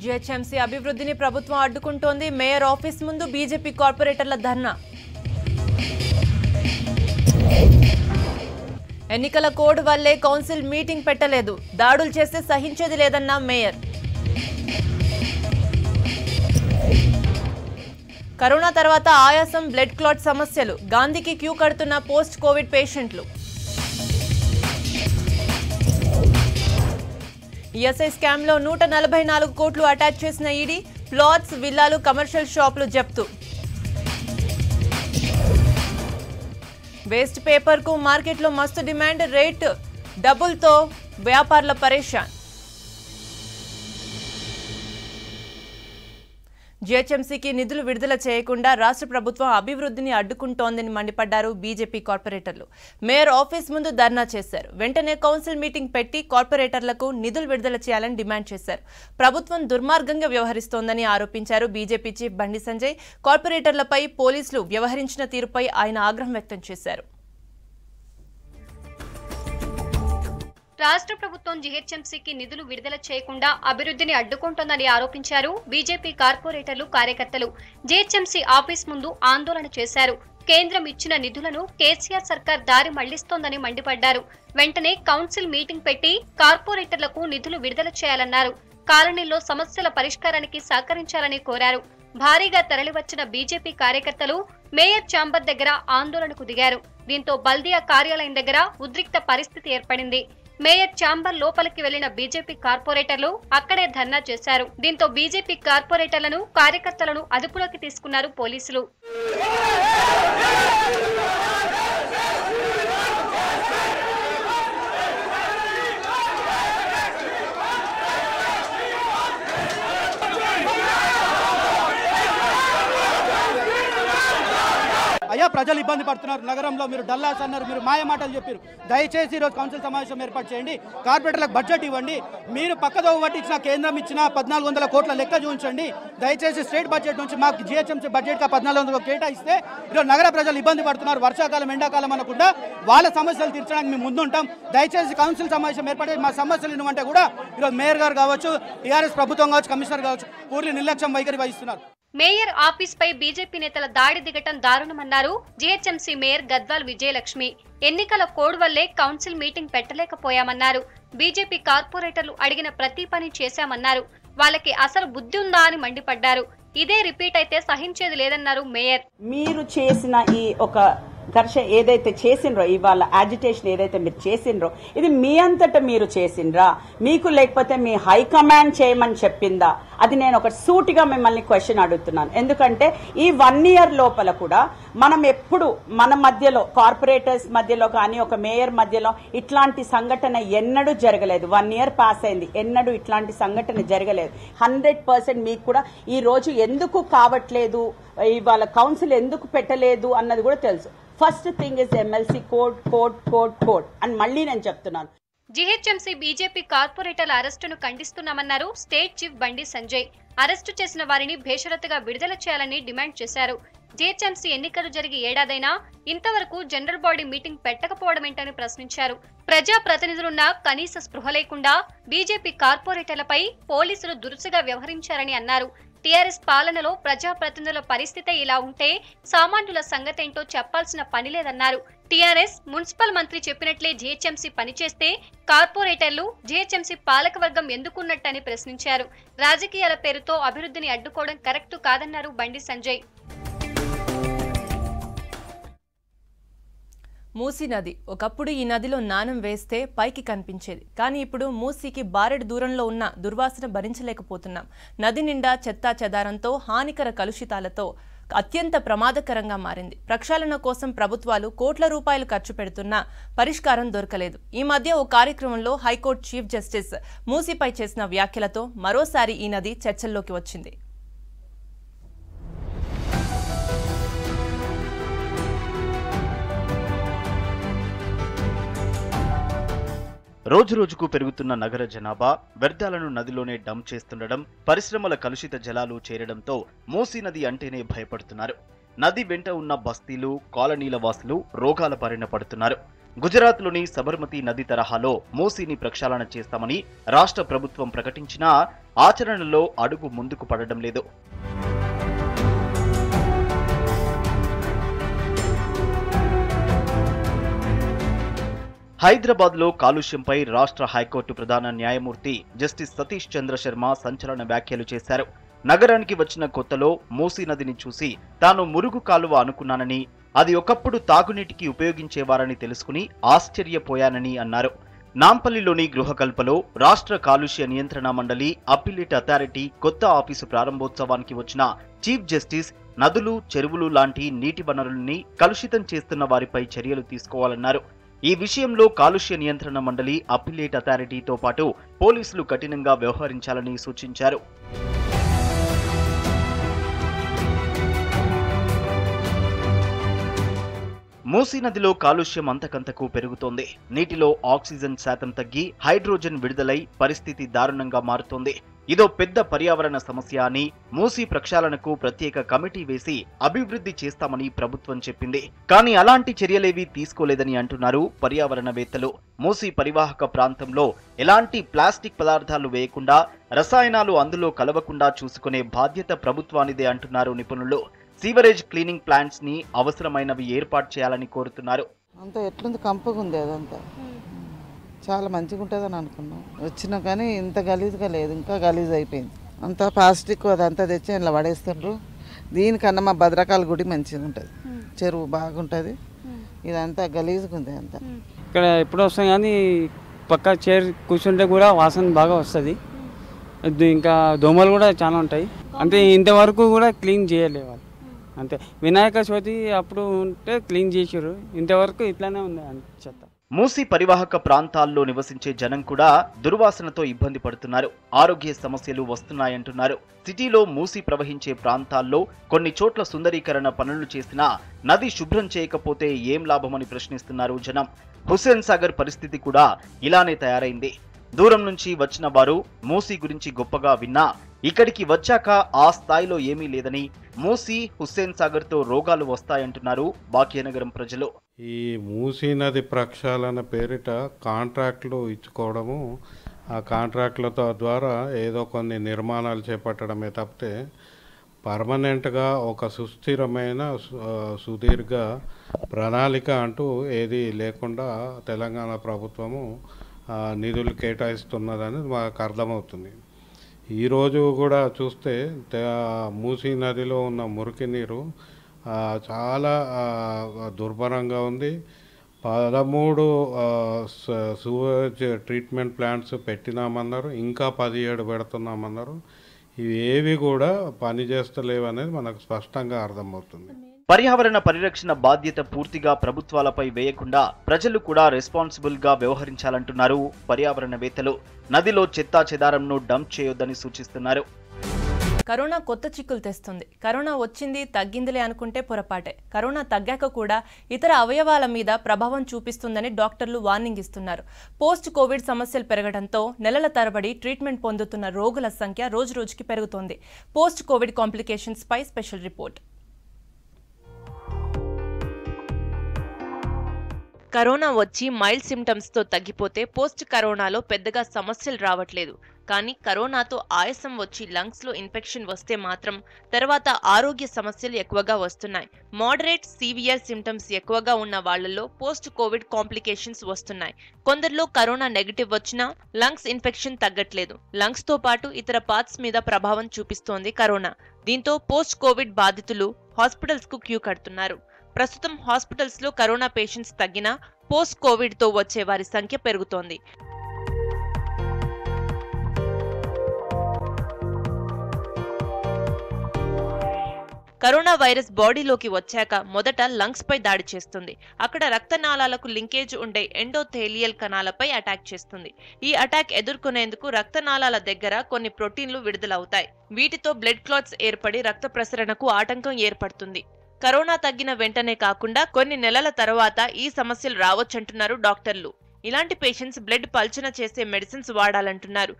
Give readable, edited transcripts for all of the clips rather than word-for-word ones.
GHMC అభివృద్ధిని ప్రభుత్వం అడ్డుకుంటోంది. Mayor office ముందు బీజేపీ కార్పొరేటర్ల ధర్నా. ఎన్నికల కోడ్ వల్లే కౌన్సిల్ మీటింగ్ పెట్టలేదు. దాడులు చేస్తే సహించేది లేదన్న మేయర్. కరోనా తర్వాత ఆయాసం, బ్లడ్ క్లాట్ సమస్యలు. గాంధీకి క్యూ కడుతున్న పోస్ట్ కోవిడ్ పేషెంట్లు. ఈఎస్ఐ స్కామ్లో 144 కోట్లు అటాచ్ చేసిన ఈడీ. ప్లాట్స్, విల్లాలు, కమర్షియల్ షాపులు జప్తు. వేస్ట్ పేపర్కు మార్కెట్లో మస్తు డిమాండ్. రేట్ డబుల్తో వ్యాపారుల పరేషాన్. జీహెచ్ఎంసీకి నిధులు విడుదల చేయకుండా రాష్ట్ర ప్రభుత్వం అభివృద్ధిని అడ్డుకుంటోందని మండిపడ్డారు బీజేపీ కార్పొరేటర్లు. మేయర్ ఆఫీస్ ముందు ధర్నా చేశారు. వెంటనే కౌన్సిల్ మీటింగ్ పెట్టి కార్పొరేటర్లకు నిధులు విడుదల చేయాలని డిమాండ్ చేశారు. ప్రభుత్వం దుర్మార్గంగా వ్యవహరిస్తోందని ఆరోపించారు బీజేపీ చీఫ్ బండి సంజయ్. కార్పొరేటర్లపై పోలీసులు వ్యవహరించిన తీరుపై ఆయన ఆగ్రహం వ్యక్తం చేశారు. రాష్ట్ర ప్రభుత్వం జీహెచ్ఎంసీకి నిధులు విడుదల చేయకుండా అభివృద్ధిని అడ్డుకుంటోందని ఆరోపించారు బీజేపీ కార్పొరేటర్లు, కార్యకర్తలు. జీహెచ్ఎంసీ ఆఫీస్ ముందు ఆందోళన చేశారు. కేంద్రం ఇచ్చిన నిధులను కేసీఆర్ సర్కార్ దారి మళ్లిస్తోందని మండిపడ్డారు. వెంటనే కౌన్సిల్ మీటింగ్ పెట్టి కార్పొరేటర్లకు నిధులు విడుదల చేయాలన్నారు. కాలనీల్లో సమస్యల పరిష్కారానికి సహకరించాలని కోరారు. భారీగా తరలివచ్చిన బీజేపీ కార్యకర్తలు మేయర్ ఛాంబర్ దగ్గర ఆందోళనకు దిగారు. దీంతో బల్దియా కార్యాలయం దగ్గర ఉద్రిక్త పరిస్థితి ఏర్పడింది. మేయర్ ఛాంబర్ లోపలికి వెళ్లిన బీజేపీ కార్పొరేటర్లు అక్కడే ధర్నా చేశారు. దీంతో బీజేపీ కార్పొరేటర్లను, కార్యకర్తలను అదుపులోకి తీసుకున్నారు పోలీసులు. అయ్యా, ప్రజలు ఇబ్బంది పడుతున్నారు. నగరంలో మీరు డల్లాస్ అన్నారు, మీరు మాయ మాటలు చెప్పారు. దయచేసి ఈరోజు కౌన్సిల్ సమావేశం ఏర్పాటు చేయండి. కార్పొరేటర్లకు బడ్జెట్ ఇవ్వండి. మీరు పక్కదోవ పట్టించిన కేంద్రం ఇచ్చిన 1400 కోట్ల లెక్క చూపించండి. దయచేసి స్టేట్ బడ్జెట్ నుంచి మాకు జీహెచ్ఎంసీ బడ్జెట్గా 1400 కేటాయిస్తే ఈరోజు నగర ప్రజలు ఇబ్బంది పడుతున్నారు. వర్షాకాలం, ఎండాకాలం అనకుండా వాళ్ళ సమస్యలు తీర్చడానికి మేము ముందుంటాం. దయచేసి కౌన్సిల్ సమావేశం ఏర్పడి మా సమస్యలు ఇవ్వమంటే కూడా ఈరోజు మేయర్ గారు కావచ్చు, టీఆర్ఎస్ ప్రభుత్వం కావచ్చు, కమిషనర్ కావచ్చు, పూర్తి నిర్లక్ష్యం వైఖరి వహిస్తున్నారు. మేయర్ ఆఫీస్ పై బీజేపీ నేతల దాడి దిగటం దారుణమన్నారు జీహెచ్ఎంసీ మేయర్ గద్వాల్ విజయలక్ష్మి. ఎన్నికల కోడ్ వల్లే కౌన్సిల్ మీటింగ్ పెట్టలేకపోయామన్నారు. బీజేపీ కార్పొరేటర్లు అడిగిన ప్రతి పని చేశామన్నారు. వాళ్ళకి అసలు బుద్ధి ఉందా అని మండిపడ్డారు. ఇదే రిపీట్ అయితే సహించేది లేదన్నారు మేయర్. మీరు చేసిన ఈ ఒక ఘర్ష ఏదైతే చేసిండ్రో, ఇవాళ యాజిటేషన్ ఏదైతే మీరు చేసిండ్రో, ఇది మీ అంతటా మీరు చేసిండ్రా, మీకు లేకపోతే మీ హైకమాండ్ చేయమని చెప్పిందా? అది నేను ఒక సూటిగా మిమ్మల్ని క్వశ్చన్ అడుగుతున్నాను. ఎందుకంటే ఈ 1 year లోపల కూడా మనం ఎప్పుడు మన మధ్యలో, కార్పొరేటర్స్ మధ్యలో కానీ ఒక మేయర్ మధ్యలో ఇట్లాంటి సంఘటన ఎన్నడూ జరగలేదు. 1 year పాస్ అయింది, ఎన్నడూ ఇట్లాంటి సంఘటన జరగలేదు. 100% మీకు కూడా ఈ రోజు ఎందుకు కావట్లేదు, ఇవాళ కౌన్సిల్ ఎందుకు పెట్టలేదు అన్నది కూడా తెలుసు. First thing is MLC code code code code అని మళ్ళీ నేను చెప్తున్నాను. జీహెచ్ఎంసీ బీజేపీ కార్పొరేటర్ల అరెస్టును ఖండిస్తున్నామన్నారు state chief Bandi Sanjay. Arrest చేసిన వారిని బేషరతుగా విడుదల చేయాలని డిమాండ్ చేశారు. జీహెచ్ఎంసీ ఎన్నికలు జరిగి ఏడాదైనా ఇంతవరకు జనరల్ బాడీ మీటింగ్ పెట్టకపోవడమేంటని ప్రశ్నించారు. ప్రజా ప్రతినిధులున్న కనీస స్పృహ లేకుండా బీజేపీ కార్పొరేటర్లపై పోలీసులు దురుసుగా వ్యవహరించారని అన్నారు. టీఆర్ఎస్ పాలనలో ప్రజాప్రతినిధుల పరిస్థితే ఇలా ఉంటే సామాన్యుల సంగతేంటో చెప్పాల్సిన పని లేదన్నారు. టీఆర్ఎస్ మున్సిపల్ మంత్రి చెప్పినట్లే జీహెచ్ఎంసీ పనిచేస్తే కార్పొరేటర్లు, జీహెచ్ఎంసీ పాలకవర్గం ఎందుకున్నట్టని ప్రశ్నించారు. రాజకీయాల పేరుతో అభివృద్ధిని అడ్డుకోవడం కరెక్టు కాదన్నారు బండి సంజయ్. మూసీ నది. ఒకప్పుడు ఈ నదిలో నానం వేస్తే పైకి కనిపించేది. కానీ ఇప్పుడు మూసీకి బారెడు దూరంలో ఉన్న దుర్వాసన భరించలేకపోతున్నాం. నది నిండా చెత్తా చెదారంతో, హానికర కలుషితాలతో అత్యంత ప్రమాదకరంగా మారింది. ప్రక్షాళన కోసం ప్రభుత్వాలు కోట్ల రూపాయలు ఖర్చు పెడుతున్నా పరిష్కారం దొరకలేదు. ఈ మధ్య ఓ కార్యక్రమంలో హైకోర్టు చీఫ్ జస్టిస్ మూసీపై చేసిన వ్యాఖ్యలతో మరోసారి ఈ నది చర్చల్లోకి వచ్చింది. రోజురోజుకు పెరుగుతున్న నగర జనాభా వ్యర్థాలను నదిలోనే డంప్ చేస్తుండడం, పరిశ్రమల కలుషిత జలాలు చేరడంతో మూసీ నది అంటేనే భయపడుతున్నారు. నది వెంట ఉన్న బస్తీలు, కాలనీల వాసులు రోగాల బారిన పడుతున్నారు. గుజరాత్లోని సబర్మతి నది తరహాలో మూసీని ప్రక్షాళన చేస్తామని రాష్ట్ర ప్రభుత్వం ప్రకటించినా ఆచరణలో అడుగు ముందుకు పడడం లేదు. హైదరాబాద్లో కాలుష్యంపై రాష్ట్ర హైకోర్టు ప్రధాన న్యాయమూర్తి జస్టిస్ సతీష్ చంద్ర శర్మ సంచలన వ్యాఖ్యలు చేశారు. నగరానికి వచ్చిన కొత్తలో మూసీ నదిని చూసి తాను మురుగు కాలువ అనుకున్నానని, అది ఒకప్పుడు తాగునీటికి ఉపయోగించేవారని తెలుసుకుని ఆశ్చర్యపోయానని అన్నారు. నాంపల్లిలోని గృహకల్పలో రాష్ట్ర కాలుష్య నియంత్రణ మండలి అప్పీలేట్ అథారిటీ కొత్త ఆఫీసు ప్రారంభోత్సవానికి వచ్చిన చీఫ్ జస్టిస్ నదులు, చెరువులు లాంటి నీటి వనరుల్ని కలుషితం చేస్తున్న వారిపై చర్యలు తీసుకోవాలన్నారు. ఈ విషయంలో కాలుష్య నియంత్రణ మండలి అప్పీలేట్ అథారిటీతో పాటు పోలీసులు కఠినంగా వ్యవహరించాలని సూచించారు. మూసీ నదిలో కాలుష్యం అంతకంతకు పెరుగుతోంది. నీటిలో ఆక్సిజన్ శాతం తగ్గి హైడ్రోజన్ విడుదలై పరిస్థితి దారుణంగా మారుతోంది. ఇదో పెద్ద పర్యావరణ సమస్య అని మూసీ ప్రక్షాళనకు ప్రత్యేక కమిటీ వేసి అభివృద్ధి చేస్తామని ప్రభుత్వం చెప్పింది. కానీ అలాంటి చర్యలేవీ తీసుకోలేదని అంటున్నారు పర్యావరణవేత్తలు. మూసీ పరివాహక ప్రాంతంలో ఎలాంటి ప్లాస్టిక్ పదార్థాలు వేయకుండా, రసాయనాలు అందులో కలవకుండా చూసుకునే బాధ్యత ప్రభుత్వానిదే అంటున్నారు నిపుణులు. సీవరేజ్ క్లీనింగ్ ప్లాంట్స్ ని అవసరమైనవి ఏర్పాటు చేయాలని కోరుతున్నారు. అంతా ఎట్లుంది, కంపగా ఉంది, అదంతా చాలా మంచిగా ఉంటుంది అని అనుకున్నాం. వచ్చినా కానీ ఇంత గలీజ్గా లేదు, ఇంకా గలీజ్ అయిపోయింది. అంతా ప్లాస్టిక్ అదంతా తెచ్చి ఇలా పడేస్తుండ్రు. దీనికన్నా మా భద్రకాళి గుడి మంచిగా ఉంటుంది, చెరువు బాగుంటుంది. ఇదంతా గలీజ్గా ఉంది. అంతా ఇక్కడ ఎప్పుడు వస్తాం కానీ పక్క చైర్ కూర్చుంటే కూడా వాసన బాగా వస్తుంది. ఇంకా దోమలు కూడా చాలా ఉంటాయి. అంటే ఇంతవరకు కూడా క్లీన్ చేయలేదు వాళ్ళు. అంతే వినాయక చవితి అప్పుడు ఉంటే క్లీన్ చేసారు, ఇంతవరకు ఇట్లానే ఉంది చెత్త. మూసీ పరివాహక ప్రాంతాల్లో నివసించే జనం కూడా దుర్వాసనతో ఇబ్బంది పడుతున్నారు. ఆరోగ్య సమస్యలు వస్తున్నాయంటున్నారు. సిటీలో మూసీ ప్రవహించే ప్రాంతాల్లో కొన్ని చోట్ల సుందరీకరణ పనులు చేసినా నది శుభ్రం చేయకపోతే ఏం లాభమని ప్రశ్నిస్తున్నారు జనం. హుస్సేన్ సాగర్ పరిస్థితి కూడా ఇలానే తయారైంది. దూరం నుంచి వచ్చిన వారు మూసీ గురించి గొప్పగా విన్నా ఇక్కడికి వచ్చాక ఆ స్థాయిలో ఏమీ లేదని, మూసీ, హుస్సేన్ సాగర్ తో రోగాలు వస్తాయంటున్నారు భాగ్యనగరం ప్రజలు. ఈ మూసీ నది ప్రక్షాళన పేరిట కాంట్రాక్టులు ఇచ్చుకోవడము, ఆ కాంట్రాక్టులతో ద్వారా ఏదో కొన్ని నిర్మాణాలు చేపట్టడమే తప్పితే పర్మనెంట్గా ఒక సుస్థిరమైన సుదీర్ఘ ప్రణాళిక అంటూ ఏది లేకుండా తెలంగాణ ప్రభుత్వము నిధులు కేటాయిస్తున్నదని మాకు అర్థమవుతుంది. ఈరోజు కూడా చూస్తే మూసీ నదిలో ఉన్న మురికి నీరు చాలా దుర్భరంగా ఉంది. 13 సూవేజ్ ట్రీట్మెంట్ ప్లాంట్స్ పెట్టినామన్నారు, ఇంకా 17 పెడుతున్నామన్నారు. ఇవి ఏవి కూడా పనిచేస్తలేవు అనేది మనకు స్పష్టంగా అర్థమవుతుంది. పర్యావరణ పరిరక్షణ బాధ్యత పూర్తిగా ప్రభుత్వాలపై వేయకుండా ప్రజలు కూడా రెస్పాన్సిబుల్ గా వ్యవహరించాలంటున్నారు పర్యావరణవేత్తలు. నదిలో చెత్తా చెదారంను డంప్ చేయొద్దని సూచిస్తున్నారు. కరోనా కొత్త చిక్కులు తెస్తుంది. కరోనా వచ్చింది తగ్గిందిలే అనుకుంటే పొరపాటే. కరోనా తగ్గాక కూడా ఇతర అవయవాల మీద ప్రభావం చూపిస్తుందని డాక్టర్లు వార్నింగ్ ఇస్తున్నారు. పోస్ట్ కోవిడ్ సమస్యలు పెరగడంతో నెలల తరబడి ట్రీట్మెంట్ పొందుతున్న రోగుల సంఖ్య రోజురోజుకి పెరుగుతోంది. పోస్ట్ కోవిడ్ కాంప్లికేషన్స్ పై స్పెషల్ రిపోర్ట్. కరోనా వచ్చి మైల్డ్ సిమ్టమ్స్తో తగ్గిపోతే పోస్ట్ కరోనాలో పెద్దగా సమస్యలు రావట్లేదు. కానీ కరోనాతో ఆయాసం వచ్చి లంగ్స్లో ఇన్ఫెక్షన్ వస్తే మాత్రం తర్వాత ఆరోగ్య సమస్యలు ఎక్కువగా వస్తున్నాయి. మోడరేట్, సివియర్ సిమ్టమ్స్ ఎక్కువగా ఉన్న వాళ్లలో పోస్ట్ కోవిడ్ కాంప్లికేషన్స్ వస్తున్నాయి. కొందరిలో కరోనా నెగటివ్ వచ్చినా లంగ్స్ ఇన్ఫెక్షన్ తగ్గట్లేదు. లంగ్స్ తో పాటు ఇతర పార్ట్స్ మీద ప్రభావం చూపిస్తోంది కరోనా. దీంతో పోస్ట్ కోవిడ్ బాధితులు హాస్పిటల్స్ కు క్యూ కడుతున్నారు. ప్రస్తుతం హాస్పిటల్స్ లో కరోనా పేషెంట్స్ తగ్గినా పోస్ట్ కోవిడ్ తో వచ్చే వారి సంఖ్య పెరుగుతోంది. కరోనా వైరస్ బాడీలోకి వచ్చాక మొదట లంగ్స్ పై దాడి చేస్తుంది. అక్కడ రక్తనాళాలకు లింకేజ్ ఉండే ఎండోథెలియల్ కణాలపై అటాక్ చేస్తుంది. ఈ అటాక్ ఎదుర్కొనేందుకు రక్తనాళాల దగ్గర కొన్ని ప్రోటీన్లు విడుదలవుతాయి. వీటితో బ్లడ్ క్లాట్స్ ఏర్పడి రక్త ప్రసరణకు ఆటంకం ఏర్పడుతుంది. కరోనా తగ్గిన వెంటనే కాకుండా కొన్ని నెలల తర్వాత ఈ సమస్యలు రావచ్చంటున్నారు డాక్టర్లు. ఇలాంటి పేషెంట్స్ బ్లడ్ పల్చన చేసే మెడిసిన్స్ వాడాలంటున్నారు.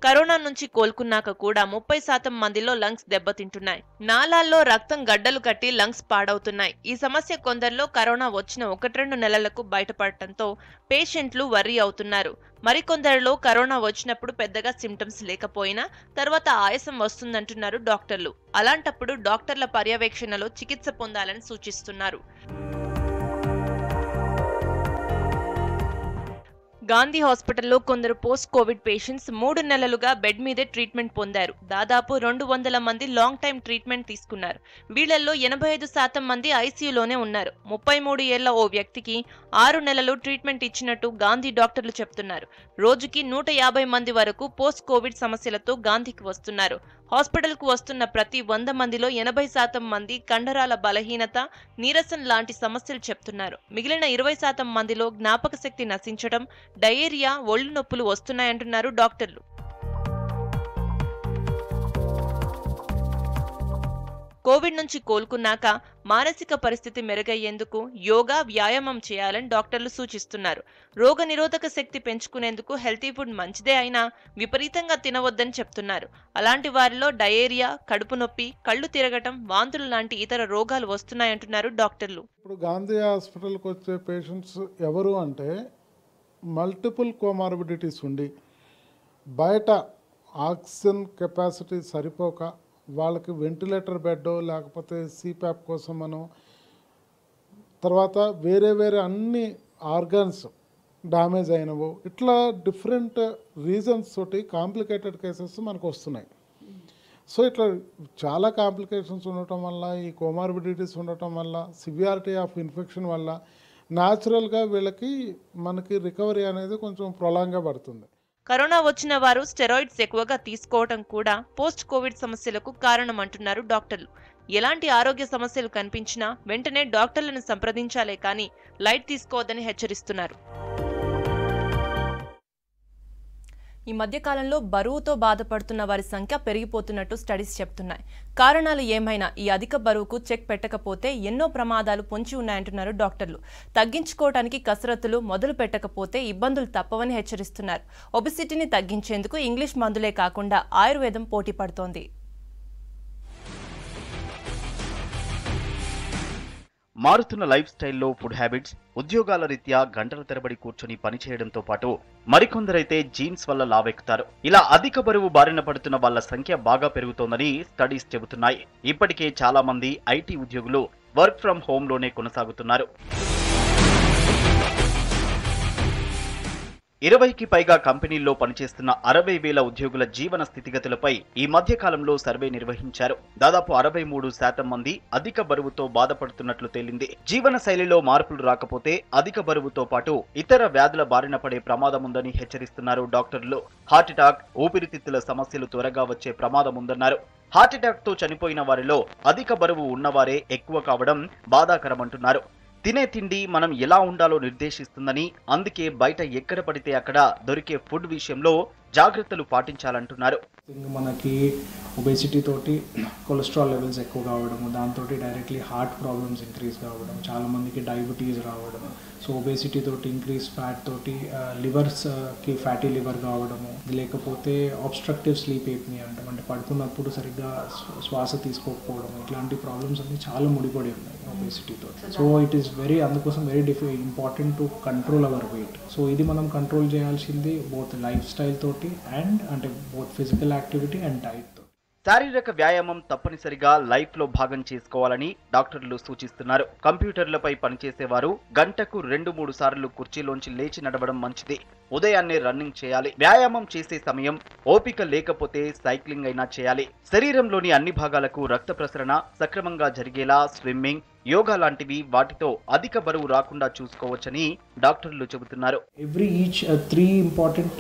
కరోనా నుంచి కోలుకున్నాక కూడా 30% మందిలో లంగ్స్ దెబ్బతింటున్నాయి. నాళాల్లో రక్తం గడ్డలు కట్టి లంగ్స్ పాడవుతున్నాయి. ఈ సమస్య కొందరిలో కరోనా వచ్చిన 1-2 నెలలకు బయటపడటంతో పేషెంట్లు వర్రీ అవుతున్నారు. మరికొందరిలో కరోనా వచ్చినప్పుడు పెద్దగా సిమ్టమ్స్ లేకపోయినా తర్వాత ఆయాసం వస్తుందంటున్నారు డాక్టర్లు. అలాంటప్పుడు డాక్టర్ల పర్యవేక్షణలో చికిత్స పొందాలని సూచిస్తున్నారు. గాంధీ హాస్పిటల్లో కొందరు పోస్ట్ కోవిడ్ పేషెంట్స్ 3 నెలలుగా బెడ్ మీదే ట్రీట్మెంట్ పొందారు. దాదాపు 200 మంది లాంగ్ టైం ట్రీట్మెంట్ తీసుకున్నారు. వీళ్లలో 85% మంది ఐసీయూలోనే ఉన్నారు. 33 ఏళ్ల ఓ వ్యక్తికి 6 నెలలు ట్రీట్మెంట్ ఇచ్చినట్టు గాంధీ డాక్టర్లు చెప్తున్నారు. రోజుకి 150 మంది వరకు పోస్ట్ కోవిడ్ సమస్యలతో గాంధీకి వస్తున్నారు. హాస్పిటల్కు వస్తున్న ప్రతి 100 మందిలో 80% మంది కండరాల బలహీనత, నీరసం లాంటి సమస్యలు చెప్తున్నారు. మిగిలిన 20% మందిలో జ్ఞాపక శక్తి నశించడం, డయేరియా, ఒళ్ళు నొప్పులు వస్తున్నాయంటున్నారు డాక్టర్లు. కోవిడ్ నుంచి కోలుకున్నాక మానసిక పరిస్థితి మెరుగయ్యేందుకు యోగా, వ్యాయామం చేయాలని డాక్టర్లు సూచిస్తున్నారు. రోగ నిరోధక శక్తి పెంచుకునేందుకు హెల్తీ ఫుడ్ మంచిదే అయినా విపరీతంగా తినవద్దని చెప్తున్నారు. అలాంటి వారిలో డయేరియా, కడుపు నొప్పి, కళ్ళు తిరగటం, వాంతులు లాంటి ఇతర రోగాలు వస్తున్నాయంటున్నారు డాక్టర్లు. ఇప్పుడు గాంధీ హాస్పిటల్కి వచ్చే పేషెంట్స్ ఎవరు అంటే మల్టిపుల్ కోమార్బిడిటీస్ ఉండి బయట ఆక్సిజన్ కెపాసిటీ సరిపోక వాళ్ళకి వెంటిలేటర్ బెడ్ లేకపోతే సిప్యాప్ కోసం మనం తర్వాత వేరే అన్ని ఆర్గన్స్ డ్యామేజ్ అయినవో ఇట్లా డిఫరెంట్ రీజన్స్ తోటి కాంప్లికేటెడ్ కేసెస్ మనకు వస్తున్నాయి. సో ఇట్లా చాలా కాంప్లికేషన్స్ ఉండటం వల్ల, ఈ కోమార్బిడిటీస్ ఉండటం వల్ల, సివియారిటీ ఆఫ్ ఇన్ఫెక్షన్ వల్ల న్యాచురల్గా వీళ్ళకి మనకి రికవరీ అనేది కొంచెం ప్రొలాంగ్గా పడుతుంది. కరోనా వచ్చిన వారు స్టెరాయిడ్స్ ఎక్కువగా తీసుకోవడం కూడా పోస్ట్ కోవిడ్ సమస్యలకు కారణం అంటున్నారు డాక్టర్లు. ఎలాంటి ఆరోగ్య సమస్యలు కనిపించినా వెంటనే డాక్టర్లను సంప్రదించాలే కానీ లైట్ తీసుకోవద్దని హెచ్చరిస్తున్నారు. ఈ మధ్యకాలంలో బరువుతో బాధపడుతున్న వారి సంఖ్య పెరిగిపోతున్నట్టు స్టడీస్ చెప్తున్నాయి. కారణాలు ఏమైనా ఈ అధిక బరువుకు చెక్ పెట్టకపోతే ఎన్నో ప్రమాదాలు పొంచి ఉన్నాయంటున్నారు డాక్టర్లు. తగ్గించుకోవడానికి కసరత్తులు మొదలు పెట్టకపోతే ఇబ్బందులు తప్పవని హెచ్చరిస్తున్నారు. ఒబెసిటీని తగ్గించేందుకు ఇంగ్లీష్ మందులే కాకుండా ఆయుర్వేదం పోటీ పడుతోంది. మారుతున్న లైఫ్ స్టైల్లో ఫుడ్ హ్యాబిట్స్, ఉద్యోగాల రీత్యా గంటల తరబడి కూర్చొని పనిచేయడంతో పాటు మరికొందరైతే జీన్స్ వల్ల లావెక్కుతారు. ఇలా అధిక బరువు బారిన పడుతున్న వాళ్ళ సంఖ్య బాగా పెరుగుతోందని స్టడీస్ చెబుతున్నాయి. ఇప్పటికే చాలా మంది ఐటీ ఉద్యోగులు వర్క్ ఫ్రం హోమ్ లోనే కొనసాగుతున్నారు. 20కి పైగా కంపెనీల్లో పనిచేస్తున్న 60,000 ఉద్యోగుల జీవన స్థితిగతులపై ఈ మధ్య కాలంలో సర్వే నిర్వహించారు. దాదాపు 63% మంది అధిక బరువుతో బాధపడుతున్నట్లు తేలింది. జీవన శైలిలో మార్పులు రాకపోతే అధిక బరువుతో పాటు ఇతర వ్యాధుల బారిన పడే ప్రమాదం ఉందని హెచ్చరిస్తున్నారు డాక్టర్లు. హార్ట్అటాక్, ఊపిరితిత్తుల సమస్యలు త్వరగా వచ్చే ప్రమాదం ఉందన్నారు. హార్ట్అటాక్ తో చనిపోయిన వారిలో అధిక బరువు ఉన్నవారే ఎక్కువ కావడం బాధాకరమంటున్నారు. తినే తిండి మనం ఎలా ఉండాలో నిర్దేశిస్తుందని, అందుకే బయట ఎక్కడ పడితే అక్కడ దొరికే ఫుడ్ విషయంలో జాగ్రత్తలు పాటించాలంటున్నారు. మనకి ఒబేసిటీ తోటి కొలెస్ట్రాల్ లెవెల్స్ ఎక్కువ కావడము, దాంతో డైరెక్ట్లీ హార్ట్ ప్రాబ్లమ్స్ ఇంక్రీజ్ కావడం, చాలా మందికి డయాబెటీస్ రావడము. సో ఒబేసిటీ తోటి ఇంక్రీజ్ ఫ్యాట్ తోటి లివర్స్కి ఫ్యాటీ లివర్ కావడము, లేకపోతే ఆబ్స్ట్రక్టివ్ స్లీప్ ఏప్నియా అంటాం, అంటే పడుకున్నప్పుడు సరిగ్గా శ్వాస తీసుకోకపోవడం, ఇట్లాంటి ప్రాబ్లమ్స్ అన్ని చాలా ముడిపడి ఉన్నాయి ఒబేసిటీతో. సో ఇట్ ఈస్ అందుకోసం very important to control our weight. So ఇది మనం కంట్రోల్ చేయాల్సింది బోత్ లైఫ్ స్టైల్ తోటి అండ్ అంటే both physical activity and diet. శారీరక వ్యాయామం తప్పనిసరిగా లైఫ్ లో భాగం చేసుకోవాలని డాక్టర్లు సూచిస్తున్నారు. కంప్యూటర్లపై పనిచేసేవారు గంటకు 2-3 సార్లు కుర్చీలోంచి లేచి నడవడం మంచిది. ఉదయాన్నే రన్నింగ్ చేయాలి. వ్యాయామం చేసే సమయం ఓపిక లేకపోతే సైక్లింగ్ అయినా చేయాలి. శరీరంలోని అన్ని భాగాలకు రక్త ప్రసరణ సక్రమంగా జరిగేలా స్విమ్మింగ్, యోగా లాంటివి వాటితో అధిక బరువు రాకుండా చూసుకోవచ్చని డాక్టర్లు చెబుతున్నారు. Every each 3 important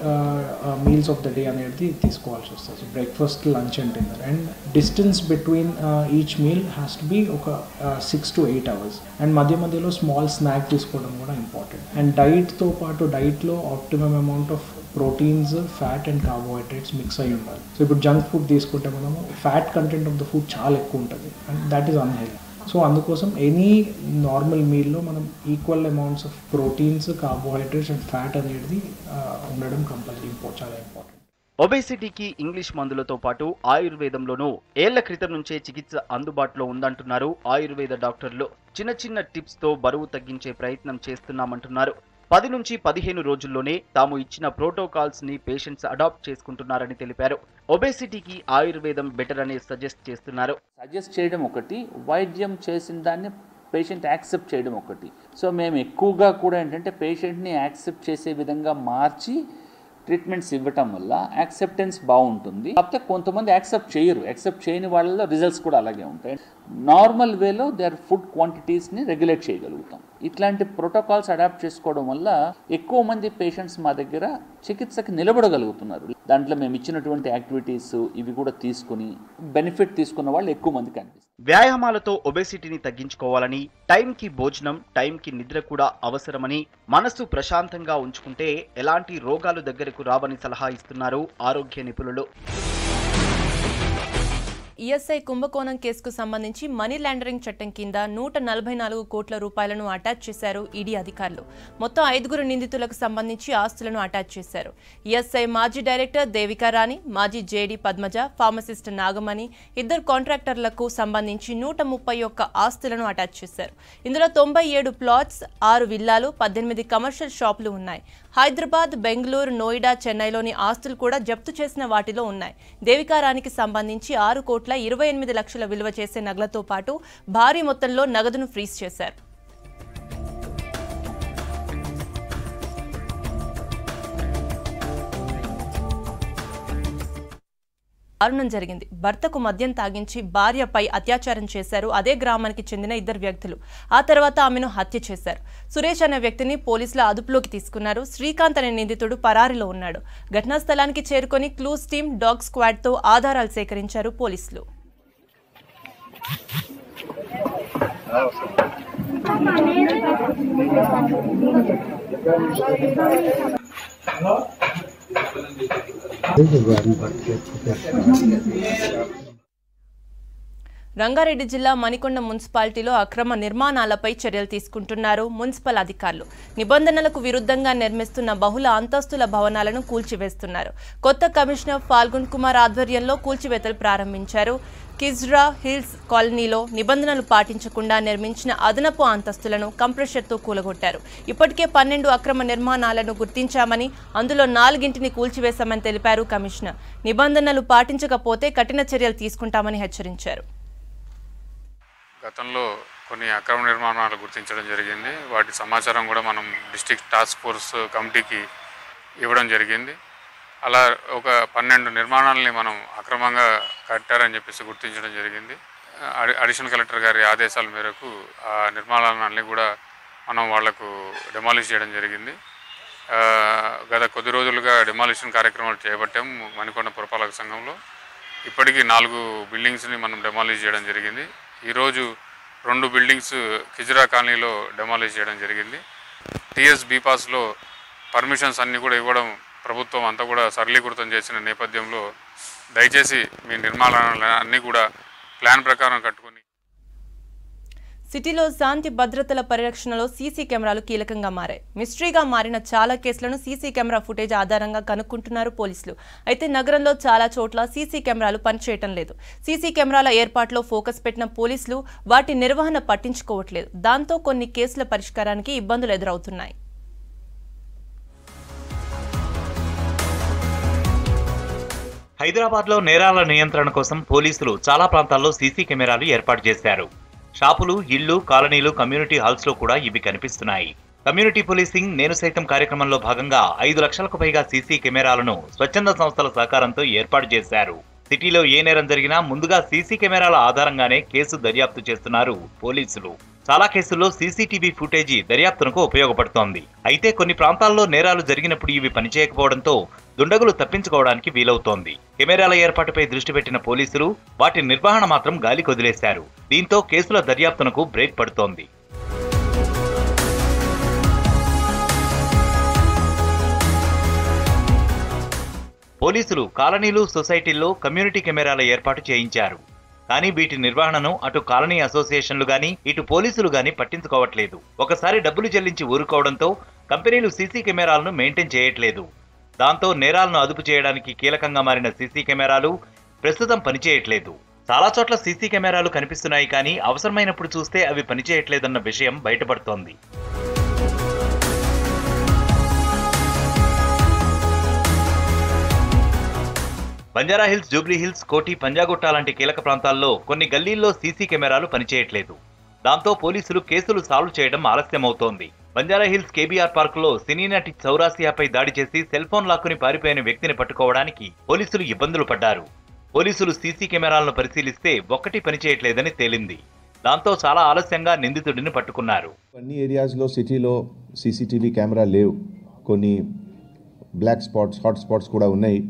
meals of the day అనేది తీసుకోవాల్సి వస్తుంది. Breakfast, lunch and dinner. And distance between each meal has to be ఒక 6 to 8 hours. అండ్ మధ్యలో స్మాల్ స్నాక్ తీసుకోవడం కూడా ఇంపార్టెంట్. అండ్ డైట్తో పాటు డైట్లో optimum amount of proteins, fat and carbohydrates mix అయి ఉండాలి. సో ఇప్పుడు జంక్ ఫుడ్ తీసుకుంటే మనము fat content of the food చాలా ఎక్కువ ఉంటుంది and that is unhealthy. So అందుకోసం ఎనీ నార్మల్ మీల్లో మనం equal amounts of proteins, carbohydrates and fat అనేది ఉండడం కంపల్సరీ చాలా ఇంపార్టెంట్. ఒబేసిటీకి ఇంగ్లీష్ మందులతో పాటు ఆయుర్వేదంలోనూ ఏళ్ల క్రితం నుంచే చికిత్స అందుబాటులో ఉందంటున్నారు ఆయుర్వేద డాక్టర్లు. చిన్న చిన్న టిప్స్ తో బరువు తగ్గించే ప్రయత్నం చేస్తున్నామంటున్నారు. 10 నుంచి 15 రోజుల్లోనే తాము ఇచ్చిన ప్రోటోకాల్స్ ని పేషెంట్స్ అడాప్ట్ చేసుకుంటున్నారని తెలిపారు. ఒబేసిటీకి ఆయుర్వేదం బెటర్ అనే సజెస్ట్ చేస్తున్నారు. సజెస్ట్ చేయడం ఒకటి, వైద్యం చేసిన దాన్ని పేషెంట్ యాక్సెప్ట్ చేయడం ఒకటి. సో మేము ఎక్కువగా కూడా ఏంటంటే పేషెంట్ని యాక్సెప్ట్ చేసే విధంగా మార్చి ట్రీట్మెంట్స్ ఇవ్వటం వల్ల యాక్సెప్టెన్స్ బాగుంటుంది. కాకపోతే కొంతమంది యాక్సెప్ట్ చేయరు. యాక్సెప్ట్ చేయని వాళ్ళలో రిజల్ట్స్ కూడా అలాగే ఉంటాయి. నార్మల్ వేలో దేర్ ఫుడ్ క్వాంటిటీస్ని రెగ్యులేట్ చేయగలుగుతాం. ఇట్లాంటి ప్రోటోకాల్స్ అడాప్ట్ చేసుకోవడం వల్ల ఎక్కువ మంది పేషెంట్స్ మా దగ్గర చికిత్సకి నిలబడగలుగుతున్నారు. దాంట్లో మేము ఇచ్చినటువంటి యాక్టివిటీస్ ఇవి కూడా తీసుకుని బెనిఫిట్ తీసుకున్న వాళ్ళు ఎక్కువ మంది కనిపిస్తారు. వ్యాయామాలతో ఒబేసిటీని తగ్గించుకోవాలని, టైంకి భోజనం, టైంకి నిద్ర కూడా అవసరమని, మనసు ప్రశాంతంగా ఉంచుకుంటే ఎలాంటి రోగాలు దగ్గరకు రావని సలహా ఇస్తున్నారు ఆరోగ్య నిపుణులు. ఈఎస్ఐ కుంభకోణం కేసుకు సంబంధించి మనీ లాండరింగ్ చట్టం కింద 144 కోట్ల రూపాయలను అటాచ్ చేశారు ఈడీ అధికారులు. మొత్తం 5 నిందితులకు సంబంధించి ఆస్తులను అటాచ్ చేశారు. ఈఎస్ఐ మాజీ డైరెక్టర్ దేవికా రాణి, మాజీ జేడీ పద్మజ, ఫార్మసిస్ట్ నాగమణి, 2 కాంట్రాక్టర్లకు సంబంధించి 131 ఆస్తులను అటాచ్ చేశారు. ఇందులో 97 ప్లాట్స్, 6 విల్లాలు, 18 కమర్షియల్ షాపులు ఉన్నాయి. హైదరాబాద్, బెంగళూరు, నోయిడా, చెన్నైలోని ఆస్తులు కూడా జప్తు చేసిన వాటిలో ఉన్నాయి. దేవికా రాణికి సంబంధించి 6,28 లక్షల విలువ చేసే నగలతో పాటు భారీ మొత్తంలో నగదును ఫ్రీజ్ చేశారు. దారుణం జరిగింది. భర్తకు మద్యం తాగించి భార్యపై అత్యాచారం చేశారు. అదే గ్రామానికి చెందిన 2 వ్యక్తులు. ఆ తర్వాత ఆమెను హత్య చేశారు. సురేష్ అనే వ్యక్తిని పోలీసులు అదుపులోకి తీసుకున్నారు. శ్రీకాంత్ అనే నిందితుడు పరారీలో ఉన్నాడు. ఘటనా స్థలానికి చేరుకొని క్లూస్ టీమ్, డాగ్ స్క్వాడ్ తో ఆధారాలు సేకరించారు పోలీసులు. రంగారెడ్డి జిల్లా మణికొండ మున్సిపాలిటీలో అక్రమ నిర్మాణాలపై చర్యలు తీసుకుంటున్నారు మున్సిపల్ అధికారులు. నిబంధనలకు విరుద్ధంగా నిర్మిస్తున్న బహుళ అంతస్తుల భవనాలను కూల్చివేస్తున్నారు. కొత్త కమిషనర్ ఫాల్గున్ కుమార్ ఆధ్వర్యంలో కూల్చివేతలు ప్రారంభించారు. కిజ్రా హిల్స్ కాలనీలో నిబంధనలు పాటించకుండా నిర్మించిన అదనపు అంతస్తులను కంప్రెషర్తో కూలగొట్టారు. ఇప్పటికే 12 అక్రమ నిర్మాణాలను గుర్తించామని, అందులో 4 కూల్చివేశామని తెలిపారు కమిషనర్. నిబంధనలు పాటించకపోతే కఠిన చర్యలు తీసుకుంటామని హెచ్చరించారు. గతంలో కొన్ని అక్రమ నిర్మాణాలు గుర్తించడం జరిగింది. వాటి సమాచారం కూడా మనం డిస్ట్రిక్ట్ టాస్క్ ఫోర్స్ కమిటీకి ఇవ్వడం జరిగింది. అలా ఒక 12 నిర్మాణాలని మనం అక్రమంగా కట్టారని చెప్పేసి గుర్తించడం జరిగింది. అడిషనల్ కలెక్టర్ గారి ఆదేశాల మేరకు ఆ నిర్మాణాలన్నీ కూడా మనం వాళ్లకు డెమాలిష్ చేయడం జరిగింది. గత కొద్ది రోజులుగా డెమాలిషన్ కార్యక్రమాలు చేపట్టాము మణికొండ పురపాలక సంఘంలో. ఇప్పటికీ 4 బిల్డింగ్స్ని మనం డెమాలిష్ చేయడం జరిగింది. ఈరోజు 2 బిల్డింగ్స్ కిజ్రా కాలనీలో డెమాలిష్ చేయడం జరిగింది. టీఎస్ బీపాస్లో పర్మిషన్స్ అన్నీ కూడా ఇవ్వడం ప్రభుత్వం అంతా కూడా సరళీకృతం చేసిన నేపథ్యంలో దయచేసి మీ నిర్మాణాలు అన్నీ కూడా ప్లాన్ ప్రకారం కట్టుకుని. సిటీలో శాంతి భద్రతల పరిరక్షణలో సీసీ కెమెరాలు కీలకంగా మారాయి. మిస్టరీగా మారిన చాలా కేసులను సీసీ కెమెరా ఫుటేజ్ ఆధారంగా కనుక్కుంటున్నారు పోలీసులు. అయితే నగరంలో చాలా చోట్ల సీసీ కెమెరాలు పనిచేయటం లేదు. సీసీ కెమెరాల ఏర్పాటులో ఫోకస్ పెట్టిన పోలీసులు వాటి నిర్వహణ పట్టించుకోవట్లేదు. దాంతో కొన్ని కేసుల పరిష్కారానికి ఇబ్బందులు ఎదురవుతున్నాయి. హైదరాబాద్లో నేరాల నియంత్రణ కోసం పోలీసులు చాలా ప్రాంతాల్లో సీసీ కెమెరాలు ఏర్పాటు చేశారు. షాపులు, ఇళ్లు, కాలనీలు, కమ్యూనిటీ హాల్స్ లో కూడా ఇవి కనిపిస్తున్నాయి. కమ్యూనిటీ పోలీసింగ్ నేను సైతం కార్యక్రమంలో భాగంగా 5 లక్షలకు పైగా సీసీ కెమెరాలను స్వచ్ఛంద సంస్థల సహకారంతో ఏర్పాటు చేశారు. సిటీలో ఏ నేరం జరిగినా ముందుగా సీసీ కెమెరాల ఆధారంగానే కేసు దర్యాప్తు చేస్తున్నారు పోలీసులు. చాలా కేసుల్లో సీసీటీవీ ఫుటేజీ దర్యాప్తునకు ఉపయోగపడుతోంది. అయితే కొన్ని ప్రాంతాల్లో నేరాలు జరిగినప్పుడు ఇవి పనిచేయకపోవడంతో దుండగులు తప్పించుకోవడానికి వీలవుతోంది. కెమెరాల ఏర్పాటుపై దృష్టి పెట్టిన పోలీసులు వాటి నిర్వహణ మాత్రం గాలి కొదిలేశారు. దీంతో కేసుల దర్యాప్తునకు బ్రేక్ పడుతోంది. పోలీసులు కాలనీలు, సొసైటీల్లో కమ్యూనిటీ కెమెరాల ఏర్పాటు చేయించారు. కానీ వీటి నిర్వహణను అటు కాలనీ అసోసియేషన్లు గాని, ఇటు పోలీసులు గాని పట్టించుకోవట్లేదు. ఒకసారి డబ్బులు చెల్లించి ఊరుకోవడంతో కంపెనీలు సీసీ కెమెరాలను మెయింటైన్ చేయట్లేదు. దాంతో నేరాలను అదుపు చేయడానికి కీలకంగా మారిన సీసీ కెమెరాలు ప్రస్తుతం పనిచేయట్లేదు. చాలా చోట్ల సీసీ కెమెరాలు కనిపిస్తున్నాయి, కానీ అవసరమైనప్పుడు చూస్తే అవి పనిచేయట్లేదన్న విషయం బయటపడుతోంది. బంజారాహిల్స్, జూబ్లీహిల్స్, కోటి, పంజాగుట్ట లాంటి కీలక ప్రాంతాల్లో కొన్ని గల్లీల్లో సీసీ కెమెరాలు పనిచేయట్లేదు. దాంతో పోలీసులు కేసులు సాల్వ్ చేయడం ఆలస్యమవుతోంది. బంజారాహిల్స్ కేబీఆర్ పార్కులో సినీ నటి చౌరాసియాపై దాడి చేసి సెల్ ఫోన్ లాక్కుని పారిపోయిన వ్యక్తిని పట్టుకోవడానికి పోలీసులు ఇబ్బందులు పడ్డారు. పోలీసులు సీసీ కెమెరాలను పరిశీలిస్తే ఒక్కటి పనిచేయట్లేదని తేలింది. దాంతో చాలా ఆలస్యంగా నిందితుడిని పట్టుకున్నారు. అన్ని ఏరియాస్లో సిటీలో సీసీటీవీ కెమెరా లేవు. కొన్ని బ్లాక్ స్పాట్స్, హాట్ స్పాట్స్ కూడా ఉన్నాయి.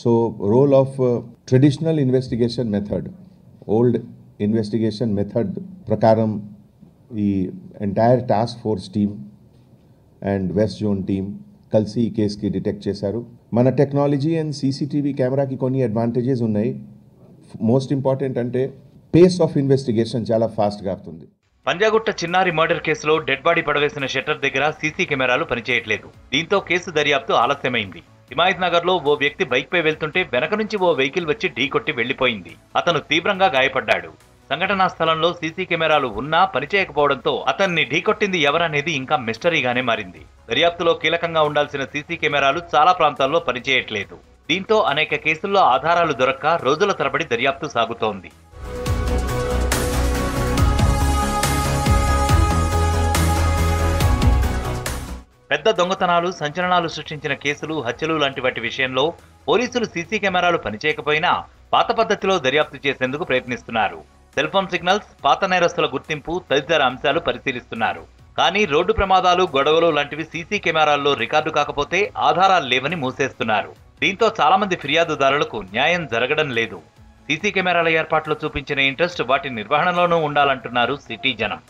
So role of traditional investigation method, old investigation method ప్రకారం ఈ entire task force team and west zone team కలిసి ఈ కేసుకి డిటెక్ట్ చేశారు. మన టెక్నాలజీ అండ్ సీసీటీవీ కెమెరాకి కొన్ని అడ్వాంటేజెస్ ఉన్నాయి. మోస్ట్ ఇంపార్టెంట్ అంటే పేస్ ఆఫ్ ఇన్వెస్టిగేషన్ చాలా ఫాస్ట్గా అవుతుంది. పంజాగుట్ట చిన్నారి మర్డర్ కేసులో డెడ్ బాడీ పడవేసిన షట్టర్ దగ్గర సీసీ కెమెరాలు పనిచేయట్లేదు. దీంతో కేసు దర్యాప్తు ఆలస్యమైంది. హిమాయత్ నగర్ లో ఓ వ్యక్తి బైక్ పై వెళ్తుంటే వెనక నుంచి ఓ వెహికల్ వచ్చి ఢీకొట్టి వెళ్లిపోయింది. అతను తీవ్రంగా గాయపడ్డాడు. సంఘటనా స్థలంలో సీసీ కెమెరాలు ఉన్నా పనిచేయకపోవడంతో అతన్ని ఢీకొట్టింది ఎవరనేది ఇంకా మిస్టరీగానే మారింది. దర్యాప్తులో కీలకంగా ఉండాల్సిన సీసీ కెమెరాలు చాలా ప్రాంతాల్లో పనిచేయట్లేదు. దీంతో అనేక కేసుల్లో ఆధారాలు దొరక్క రోజుల తరబడి దర్యాప్తు సాగుతోంది. పెద్ద దొంగతనాలు, సంచలనాలు సృష్టించిన కేసులు, హత్యలు లాంటి వాటి విషయంలో పోలీసులు సీసీ కెమెరాలు పనిచేయకపోయినా పాత పద్ధతిలో దర్యాప్తు చేసేందుకు ప్రయత్నిస్తున్నారు. సెల్ ఫోన్ సిగ్నల్స్, పాత నేరస్తుల గుర్తింపు తదితర అంశాలు పరిశీలిస్తున్నారు. కానీ రోడ్డు ప్రమాదాలు, గొడవలు లాంటివి సీసీ కెమెరాల్లో రికార్డు కాకపోతే ఆధారాలు లేవని మూసేస్తున్నారు. దీంతో చాలా మంది ఫిర్యాదుదారులకు న్యాయం జరగడం లేదు. సీసీ కెమెరాల ఏర్పాట్లో చూపించిన ఇంట్రెస్ట్ వాటి నిర్వహణలోనూ ఉండాలంటున్నారు సిటీ జనం.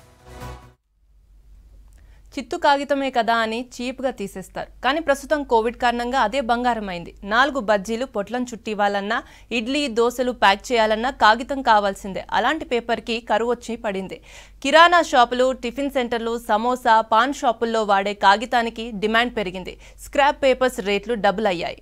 చిత్తు కాగితమే కదా అని చీప్గా తీసేస్తారు. కానీ ప్రస్తుతం కోవిడ్ కారణంగా అదే బంగారం అయింది. 4 బజ్జీలు పొట్లం చుట్టివ్వాలన్నా, ఇడ్లీ, దోశలు ప్యాక్ చేయాలన్నా కాగితం కావాల్సిందే. అలాంటి పేపర్కి కరువు వచ్చి పడింది. కిరాణా షాపులు, టిఫిన్ సెంటర్లు, సమోసా, పాన్ షాపుల్లో వాడే కాగితానికి డిమాండ్ పెరిగింది. స్క్రాప్ పేపర్స్ రేట్లు డబుల్ అయ్యాయి.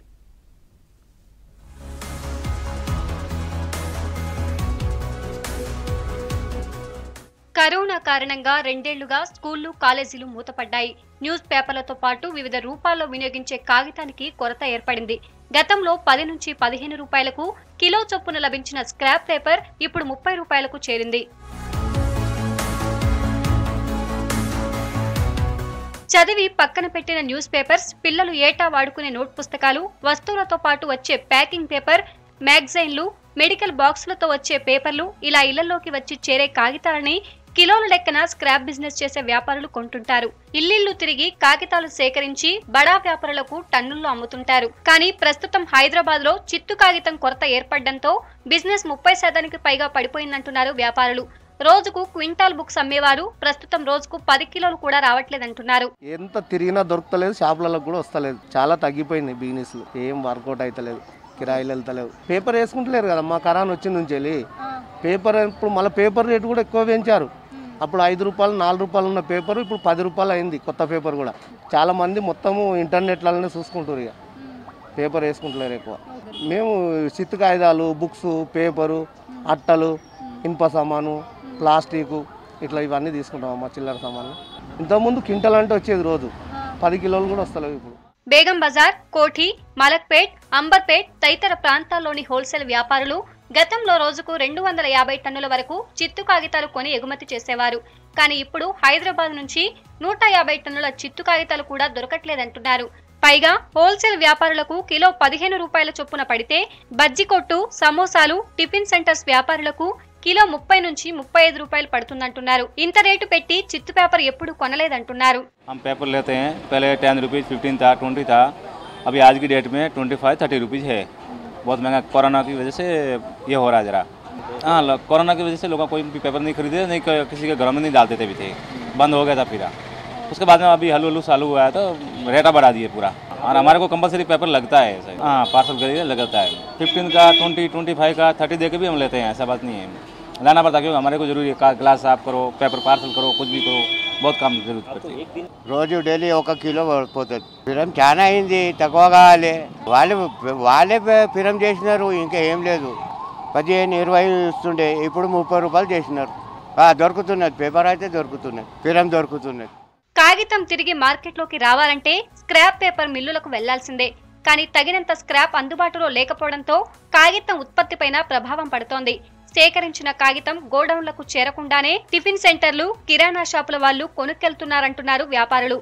కరోనా కారణంగా 2 ఏళ్లుగా స్కూళ్లు, కాలేజీలు మూతపడ్డాయి. న్యూస్ పేపర్లతో పాటు వివిధ రూపాల్లో వినియోగించే కాగితానికి కొరత ఏర్పడింది. గతంలో 10 నుంచి 15 రూపాయలకు కిలో చొప్పున లభించిన స్క్రాప్ పేపర్ ఇప్పుడు 30 రూపాయలకు చేరింది. చదివి పక్కన పెట్టిన న్యూస్ పేపర్స్, పిల్లలు ఏటా వాడుకునే నోట్ పుస్తకాలు, వస్తువులతో పాటు వచ్చే ప్యాకింగ్ పేపర్, మ్యాగజైన్లు, మెడికల్ బాక్సులతో వచ్చే పేపర్లు, ఇలా ఇళ్లలోకి వచ్చి చేరే కాగితాలని కిలోల లెక్కన స్క్రాప్ బిజినెస్ చేసే వ్యాపారులు కొంటుంటారు. ఇల్లిల్లు తిరిగి కాగితాలు సేకరించి బడా వ్యాపారులకు టన్నుల్లో అమ్ముతుంటారు. కానీ ప్రస్తుతం హైదరాబాద్ లో చిత్తు కాగితం కొరత ఏర్పడడంతో బిజినెస్ 30% పైగా పడిపోయిందంటున్నారు వ్యాపారులు. రోజుకు క్వింటాల్ బుక్స్ అమ్మేవారు ప్రస్తుతం రోజుకు 10 కిలోలు కూడా రావట్లేదంటున్నారు. ఎంత తిరిగినా దొరకలేదు, షాపులలో కూడా వస్తలేదు. చాలా తగ్గిపోయింది బిజినెస్, ఏం వర్కౌట్ అవుతలేదు, కిరాయిలు వెళ్తలేవు. పేపర్ వేసుకుంటలేరు కదా, మా కరోనా వచ్చిన నుంచి వెళ్ళి పేపర్ ఇప్పుడు మళ్ళీ పేపర్ రేటు కూడా ఎక్కువ పెంచారు. అప్పుడు 5 రూపాయలు 4 రూపాయలు ఉన్న పేపర్ ఇప్పుడు 10 రూపాయలు అయింది. కొత్త పేపర్ కూడా చాలా మంది మొత్తము ఇంటర్నెట్లనే చూసుకుంటారు, ఇక పేపర్ వేసుకుంటలేరు ఎక్కువ. మేము చిత్తు కాగితాలు, బుక్స్, పేపరు, అట్టలు, ఇనుప సామాను, ప్లాస్టిక్ ఇట్లా ఇవన్నీ తీసుకుంటాం అమ్మ, చిల్లర సామాను. ఇంతకుముందు క్వింటల్ అంటే వచ్చేది, రోజు 10 కిలోలు కూడా వస్తలేవు ఇప్పుడు. బేగం బజార్, కోఠి, మలక్పేట్, అంబర్పేట్ తదితర ప్రాంతాల్లోని హోల్సేల్ వ్యాపారులు గతంలో రోజుకు 250 టన్నుల వరకు చిత్తు కాగితాలు కొని ఎగుమతి చేసేవారు. కానీ ఇప్పుడు హైదరాబాద్ నుంచి 150 టన్నుల చిత్తు కాగితాలు కూడా దొరకట్లేదంటున్నారు. పైగా హోల్సేల్ వ్యాపారులకు కిలో 15 రూపాయల చొప్పున పడితే బజ్జీ కొట్టు, సమోసాలు, టిఫిన్ సెంటర్స్ వ్యాపారులకు కిలో 30 నుంచి 35 రూపాయలు పడుతుందంటున్నారు. ఇంత రేటు పెట్టి చిత్తు పేపర్ ఎప్పుడు కొనలేదంటున్నారు. हम पेपर लेते हैं, पहले 10 रुपीज़ 15 था, 20 था, अभी आज की डेट में 25-30 रुपीज़ है. बहुत महंगा, कोरोना की वजह से ये हो रहा है ज़रा. हाँ, कोरोना की वजह से लोग कोई भी पेपर नहीं खरीदे, नहीं किसी के घर में नहीं डालते थे भी थे, बंद हो गया था फिर. उसके बाद में अभी हल्लू चालू हुआ है तो रेटा बढ़ा दिए पूरा. और हमारे को कंपलसरी पेपर लगता है. हाँ, पार्सल खरीदे लगता है. 15 का, 20, 25 का, 30 दे के भी हम लेते हैं, ऐसा बात नहीं है. लाना पड़ता क्योंकि हमारे को जरूरी है, ग्लास साफ करो, पेपर पार्सल करो, कुछ भी करो, बहुत काम जरूरत पड़ती है। రోజు డైలీ 1 కిలో పోతుంది. ఫిరం చాలా అయింది, తక్కువ కావాలి. వాళ్ళే ఫిరం చేసినారు, ఇంకా ఏం లేదు. 15-20 ఇస్తుండే, ఇప్పుడు 30 రూపాయలు చేసినారు. దొరుకుతున్నది, పేపర్ అయితే దొరుకుతున్నది, ఫిరం దొరుకుతున్నది. కాగితం తిరిగి మార్కెట్లోకి రావాలంటే స్క్రాప్ పేపర్ మిల్లులకు వెళ్లాల్సిందే. కానీ తగినంత స్క్రాప్ అందుబాటులో లేకపోవడంతో కాగితం ఉత్పత్తిపైన ప్రభావం పడుతోంది. సేకరించిన కాగితం గోడౌన్లకు చేరకుండానే టిఫిన్ సెంటర్లు, కిరాణా షాపుల వాళ్ళు కొనుక్కెళ్తున్నారంటున్నారు వ్యాపారులు.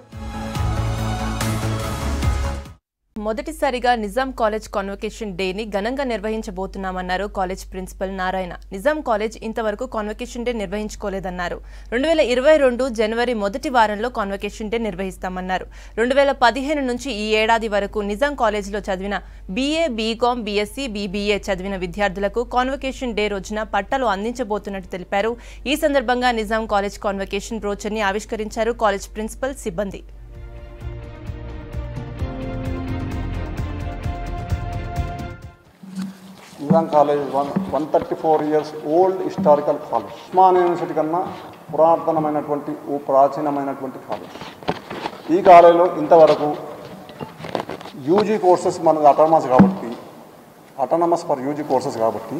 మొదటిసారిగా నిజాం కాలేజ్ కాన్వకేషన్ డేని ఘనంగా నిర్వహించబోతున్నామన్నారు college principal Narayana. Nizam college ఇంతవరకు కాన్వకేషన్ డే నిర్వహించుకోలేదన్నారు. 2022 జనవరి మొదటి వారంలో కాన్వకేషన్ డే నిర్వహిస్తామన్నారు. 2015 నుంచి ఈ ఏడాది వరకు నిజాం కాలేజీలో చదివిన BA, BCom, BSc, BBA చదివిన విద్యార్థులకు కాన్వకేషన్ డే రోజున పట్టాలు అందించబోతున్నట్టు తెలిపారు. ఈ సందర్భంగా నిజాం కాలేజ్ కాన్వకేషన్ బ్రోచర్ని ఆవిష్కరించారు కాలేజ్ ప్రిన్సిపల్ సిబ్బంది. Nizam college 134 years old historical college. Osmania university కన్నా పురాతనమైనటువంటి ప్రాచీనమైనటువంటి కాలేజ్. ఈ కాలేజీలో ఇంతవరకు యూజీ కోర్సెస్ మనకు అటానమస్ ఫర్ యూజీ కోర్సెస్ కాబట్టి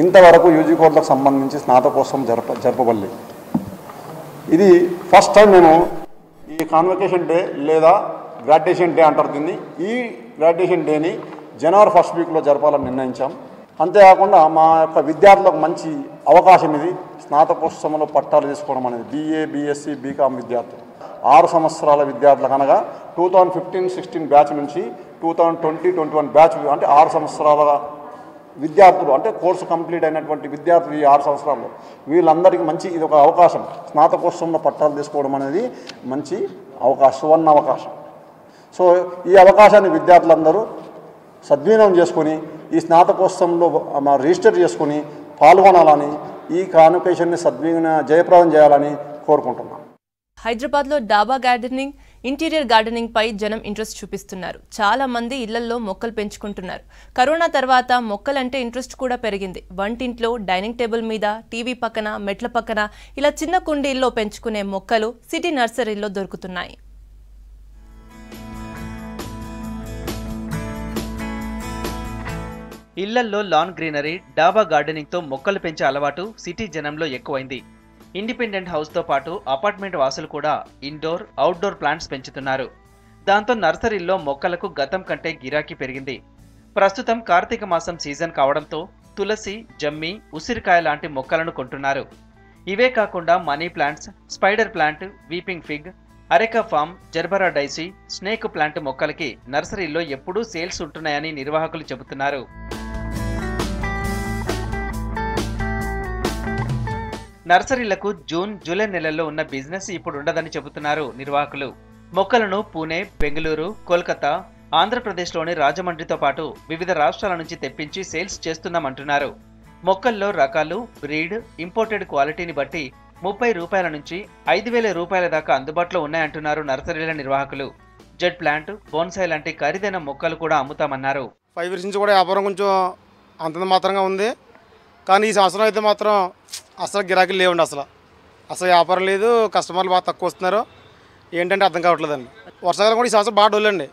ఇంతవరకు యూజీ కోర్సులకు సంబంధించి స్నాతకోత్సవం జరపబడలేదు. ఇది ఫస్ట్ టైం మేము ఈ కాన్వకేషన్ డే లేదా గ్రాడ్యుయేషన్ డే అంటారు దీన్ని. ఈ గ్రాడ్యుయేషన్ డేని జనవరి 1st వీక్లో జరపాలని నిర్ణయించాం. అంతేకాకుండా మా యొక్క విద్యార్థులకు మంచి అవకాశం ఇది. స్నాతకోత్సవంలో పట్టాలు తీసుకోవడం అనేది BA, BSc, BCom విద్యార్థులు 6 సంవత్సరాల విద్యార్థులకు అనగా 2015-16 బ్యాచ్ నుంచి 2020-21 బ్యాచ్ అంటే 6 సంవత్సరాల విద్యార్థులు అంటే కోర్సు కంప్లీట్ అయినటువంటి విద్యార్థులు ఈ 6 సంవత్సరాల్లో వీళ్ళందరికీ మంచి ఇది ఒక అవకాశం. స్నాతకోత్సవంలో పట్టాలు తీసుకోవడం అనేది మంచి అవకాశం, సువర్ణ అవకాశం. సో ఈ అవకాశాన్ని విద్యార్థులందరూ సద్వినియోగం చేసుకొని ఈ స్నాతకోత్సవంలో రిజిస్టర్ చేసుకొని పాల్గొనాలని, ఈ కాన్వకేషన్ని జయప్రదం చేయాలని కోరుకుంటున్నాం. హైదరాబాద్లో డాబా గార్డెనింగ్, ఇంటీరియర్ గార్డెనింగ్ పై జనం ఇంట్రెస్ట్ చూపిస్తున్నారు. చాలా మంది ఇళ్లలో మొక్కలు పెంచుకుంటున్నారు. కరోనా తర్వాత మొక్కలంటే ఇంట్రెస్ట్ కూడా పెరిగింది. వంటింట్లో, డైనింగ్ టేబుల్ మీద, టీవీ పక్కన, మెట్ల పక్కన ఇలా చిన్న కుండీల్లో పెంచుకునే మొక్కలు సిటీ నర్సరీల్లో దొరుకుతున్నాయి. ఇళ్లల్లో లాన్ గ్రీనరీ, డాబా గార్డెనింగ్తో మొక్కలు పెంచే అలవాటు సిటీ జనంలో ఎక్కువైంది. ఇండిపెండెంట్ హౌస్తో పాటు అపార్ట్మెంట్ వాసులు కూడా ఇండోర్, అవుట్డోర్ ప్లాంట్స్ పెంచుతున్నారు. దాంతో నర్సరీల్లో మొక్కలకు గతం కంటే గిరాకీ పెరిగింది. ప్రస్తుతం కార్తీక మాసం సీజన్ కావడంతో తులసి, జమ్మి, ఉసిరికాయ లాంటి మొక్కలను కొంటున్నారు. ఇవే కాకుండా money plants, spider plant, weeping fig, areca palm, gerbera daisy, snake plant మొక్కలకి నర్సరీల్లో ఎప్పుడూ సేల్స్ ఉంటున్నాయని నిర్వాహకులు చెబుతున్నారు. నర్సరీలకు జూన్, జూలై నెలల్లో ఉన్న బిజినెస్ ఇప్పుడు ఉండదని చెబుతున్నారు నిర్వాహకులు. మొక్కలను పూణే, బెంగళూరు, కోల్కతా, ఆంధ్రప్రదేశ్లోని రాజమండ్రితో పాటు వివిధ రాష్ట్రాల నుంచి తెప్పించి సేల్స్ చేస్తున్నామంటున్నారు. మొక్కల్లో రకాలు, బ్రీడ్, ఇంపోర్టెడ్ క్వాలిటీని బట్టి 30 రూపాయల నుంచి 5,000 రూపాయల దాకా అందుబాటులో ఉన్నాయంటున్నారు నర్సరీల నిర్వాహకులు. జెడ్ ప్లాంట్, బోన్సాయి లాంటి ఖరీదైన మొక్కలు కూడా అమ్ముతామన్నారు. 5 years నుంచి కూడా వ్యాపారం కొంచెం అంతంత మాత్రంగా ఉంది. కానీ ఈ సంవత్సరం అయితే మాత్రం అసలు గిరాకీలు లేవండి. అసలు వ్యాపారం లేదు, కస్టమర్లు బాగా తక్కువ వస్తున్నారు. ఏంటంటే అర్థం కావట్లేదండి. వర్షాకాలం కూడా ఈ సంవత్సరం బాగా డోలండి.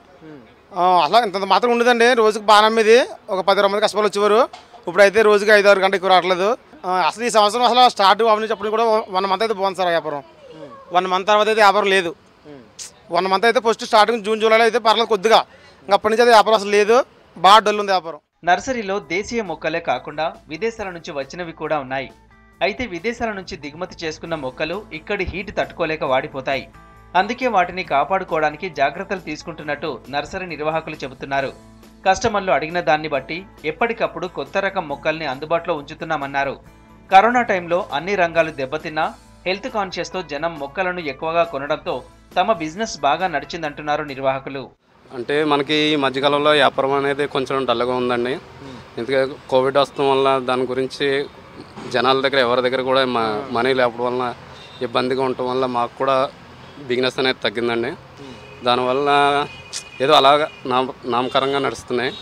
అసలు ఇంత మాత్రం ఉండదండి. రోజుకి బాగా నమ్మేది ఒక 10-20 మంది కస్టమర్లు వచ్చేవారు. ఇప్పుడైతే రోజుకి 5-6 గంటలు ఎక్కువ రావట్లేదు. అసలు ఈ సంవత్సరం అసలు స్టార్ట్ అవనినప్పుడు కూడా 1 month అయితే బాగుంది సార్ వ్యాపారం. 1 month తర్వాత అయితే వ్యాపారం లేదు. 1 month అయితే ఫస్ట్ స్టార్టింగ్ జూన్, జూలైలో అయితే పర్లేదు కొద్దిగా. ఇంకా అప్పటి నుంచి అయితే వ్యాపారం అసలు లేదు, బాగా డల్ ఉంది వ్యాపారం. నర్సరీలో దేశీయ మొక్కలే కాకుండా విదేశాల నుంచి వచ్చినవి కూడా ఉన్నాయి. అయితే విదేశాల నుంచి దిగుమతి చేసుకున్న మొక్కలు ఇక్కడి హీట్ తట్టుకోలేక వాడిపోతాయి. అందుకే వాటిని కాపాడుకోవడానికి జాగ్రత్తలు తీసుకుంటున్నట్టు నర్సరీ నిర్వాహకులు చెబుతున్నారు. కస్టమర్లు అడిగిన దాన్ని బట్టి ఎప్పటికప్పుడు కొత్త రకం మొక్కల్ని అందుబాటులో ఉంచుతున్నామన్నారు. కరోనా టైంలో అన్ని రంగాలు దెబ్బతిన్నా హెల్త్ కాన్షియస్తో జనం మొక్కలను ఎక్కువగా కొనడంతో తమ బిజినెస్ బాగా నడిచిందంటున్నారు నిర్వాహకులు. అంటే మనకి ఈ మధ్యకాలంలో వ్యాపారం అనేది కొంచెం డల్గా ఉందండి. ఎందుకంటే కోవిడ్ వస్తడం వల్ల దాని గురించి జనాల దగ్గర ఎవరి దగ్గర కూడా మనీ లేకపోవడం వల్ల ఇబ్బందిగా ఉండటం వల్ల మాకు కూడా బిజినెస్ అనేది తగ్గిందండి. దానివల్ల ఏదో అలాగా నామకరంగా నడుస్తున్నాయి.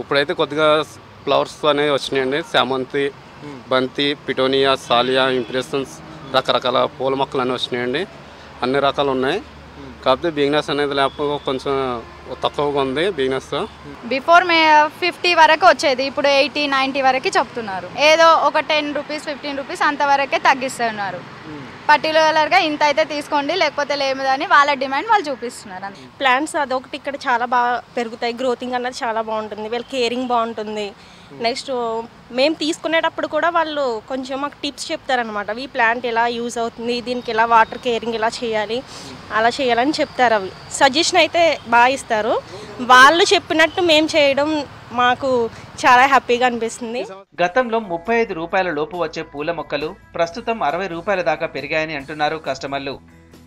ఇప్పుడైతే కొద్దిగా ఫ్లవర్స్ అనేవి వచ్చినాయండి. శామంతి, బంతి, పిటోనియా, సాలియా, ఇంప్రెషన్స్ రకరకాల పూల మొక్కలు అనేవి వచ్చినాయండి. అన్ని రకాలు ఉన్నాయి. కాకపోతే బిగినర్స్ అనేది ల్యాప్టాప్ కొంచెం తక్కువగా ఉంది బిగినర్స్. బిఫోర్ 50 వరకు వచ్చేది, ఇప్పుడు 80-90 వరకు చెప్తున్నారు. ఏదో ఒక 10 రూపీస్ 15 రూపీస్ అంతవరకే తగ్గిస్తున్నారు. పర్టికులర్గా ఇంత అయితే తీసుకోండి లేకపోతే లేదని వాళ్ళ డిమాండ్ వాళ్ళు చూపిస్తున్నారు. ప్లాంట్స్ అదొకటి ఇక్కడ చాలా బాగా పెరుగుతాయి, గ్రోతింగ్ అన్నది చాలా బాగుంటుంది, వీళ్ళ కేరింగ్ బాగుంటుంది. నెక్స్ట్ మేము తీసుకునేటప్పుడు కూడా వాళ్ళు కొంచెం మాకు టిప్స్ చెప్తారనమాట. ఈ ప్లాంట్ ఎలా యూజ్ అవుతుంది, దీనికి ఎలా వాటర్ కేరింగ్ ఎలా చేయాలి, అలా చేయాలని చెప్తారు. అవి సజెషన్ అయితే బాగా ఇస్తారు. వాళ్ళు చెప్పినట్టు మేము చేయడం మాకు చాలా హ్యాపీగా అనిపిస్తుంది. గతంలో 35 రూపాయల లోపు వచ్చే పూల మొక్కలు ప్రస్తుతం 60 రూపాయల దాకా పెరిగాయని అంటున్నారు కస్టమర్లు.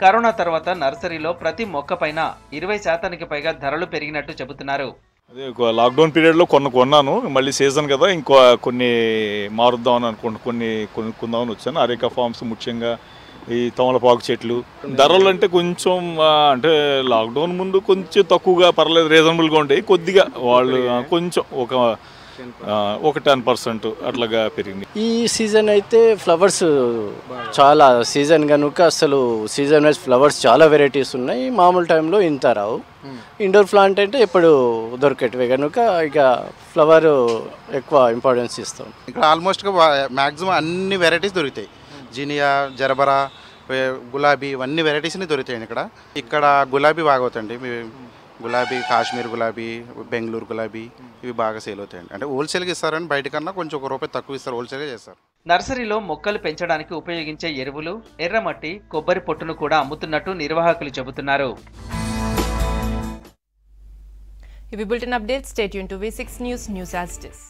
కరోనా తర్వాత నర్సరీలో ప్రతి మొక్క పైన 20% పైగా ధరలు పెరిగినట్టు చెబుతున్నారు. అదే లాక్డౌన్ పీరియడ్లో కొన్నాను, మళ్ళీ సీజన్ కదా ఇంకో కొన్ని మారుద్దామని అనుకుంటా కొన్ని కొనుక్కుందామని వచ్చాను. అరేకా ఫార్మ్స్ ముఖ్యంగా ఈ తమలపాకు చెట్లు ధరలు అంటే కొంచెం అంటే లాక్డౌన్ ముందు కొంచెం తక్కువగా పర్లేదు రీజనబుల్గా ఉంటాయి. కొద్దిగా వాళ్ళు కొంచెం ఒక 10% అట్లాగా పెరిగింది. ఈ సీజన్ అయితే ఫ్లవర్స్ చాలా సీజన్ కనుక అసలు సీజన్ వైజ్ ఫ్లవర్స్ చాలా వెరైటీస్ ఉన్నాయి. మామూలు టైంలో ఇంత రావు. ఇండోర్ ప్లాంట్ అంటే ఇప్పుడు దొరికేటివే కనుక ఇక ఫ్లవర్ ఎక్కువ ఇంపార్టెన్స్ ఇస్తాం. ఇక్కడ ఆల్మోస్ట్గా మ్యాక్సిమం అన్ని వెరైటీస్ దొరుకుతాయి. జీనియా, జరబరా, గులాబీ ఇవన్నీ వెరైటీస్ని దొరుకుతాయండి. ఇక్కడ గులాబీ బాగా అవుతాయండి. గులాబీ, కాశ్మీర్ గులాబీ, బెంగళూరు గులాబీ ఇవి బాగా సేల్ అవుతాయండి. అంటే హోల్సేల్గా ఇస్తారని బయట కన్నా కొంచెం ₹1 తక్కువ ఇస్తారు, హోల్సేల్గా చేస్తారు. నర్సరీలో మొక్కలు పెంచడానికి ఉపయోగించే ఎరువులు, ఎర్రమట్టి, కొబ్బరి పొట్టును కూడా అమ్ముతున్నట్టు నిర్వాహకులు చెబుతున్నారు. ఇవి bulletin updates. Stay tune to V6 news as it is.